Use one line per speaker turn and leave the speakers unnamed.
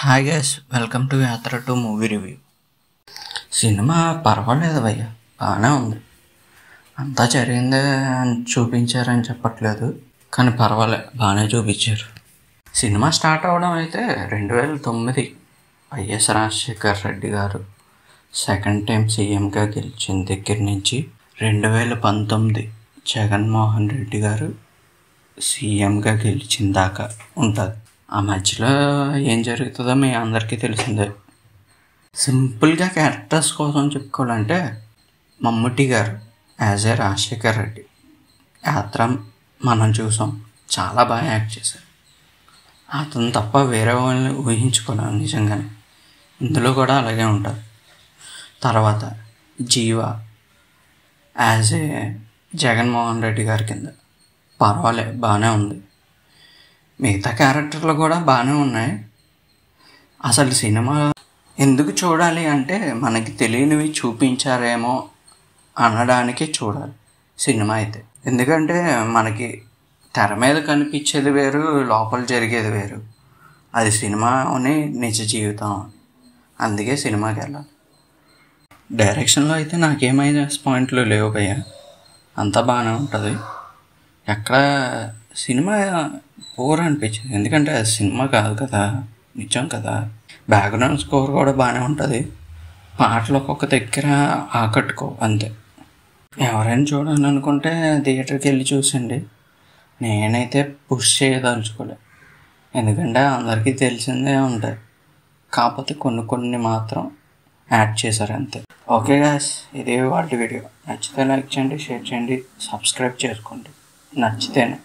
Hi guys, welcome to యాత్ర to movie review. Cinema పర్వాలేదు భయ్య, బాగానే ఉంది. అంతా జరిగిందే చూపించారని చెప్పట్లేదు, కానీ పర్వాలేదు, బాగానే చూపించారు. సినిమా స్టార్ట్ అవ్వడం అయితే 2009 వైఎస్ రాజశేఖర్ రెడ్డి గారు సెకండ్ టైం సీఎంగా గెలిచిన దగ్గర నుంచి 2019 జగన్మోహన్ రెడ్డి గారు సీఎంగా గెలిచిన దాకా ఉంటుంది. ఆ మధ్యలో ఏం జరుగుతుందో మీ అందరికీ తెలిసిందే. సింపుల్గా క్యారెక్టర్స్ కోసం చెప్పుకోవాలంటే మమ్ముట్టి గారు యాజ్ ఏ రాజశేఖర్ రెడ్డి యాత్ర మనం చూసాం, చాలా బాగా యాక్ట్ చేశారు. అతను తప్ప వేరే వాళ్ళని ఊహించుకోలేము నిజంగానే. ఇందులో కూడా అలాగే ఉంటుంది. తర్వాత జీవ యాజ్ ఏ జగన్మోహన్ రెడ్డి గారి కింద పర్వాలే, బాగానే ఉంది. మిగతా క్యారెక్టర్లు కూడా బాగానే ఉన్నాయి. అసలు సినిమా ఎందుకు చూడాలి అంటే మనకి తెలియనివి చూపించారేమో అనడానికి చూడాలి సినిమా అయితే. ఎందుకంటే మనకి తెర మీద కనిపించేది వేరు, లోపల జరిగేది వేరు. అది సినిమాని నిజ జీవితం, అందుకే సినిమాకి వెళ్ళాలి. డైరెక్షన్లో అయితే నాకేమైనా పాయింట్లు లేవు భయ్య, అంతా బాగానే ఉంటుంది. ఎక్కడ సినిమా బోర్ అనిపించింది, ఎందుకంటే అది సినిమా కాదు కదా, నిజం కదా. బ్యాక్గ్రౌండ్ స్కోర్ కూడా బాగానే ఉంటుంది, పాటలు ఒక్కొక్క దగ్గర ఆకట్టుకో అంతే. ఎవరైనా చూడాలని అనుకుంటే థియేటర్కి వెళ్ళి చూసండి. నేనైతే పుష్ చేయదలుచుకోలే, ఎందుకంటే అందరికీ తెలిసిందే ఉంటాయి, కాకపోతే కొన్ని మాత్రం యాడ్ చేశారు అంతే. ఓకే గాయ్స్, ఇదే వాళ్ళ వీడియో. నచ్చితే లైక్ చేయండి, షేర్ చేయండి, సబ్స్క్రైబ్ చేసుకోండి నచ్చితేనే.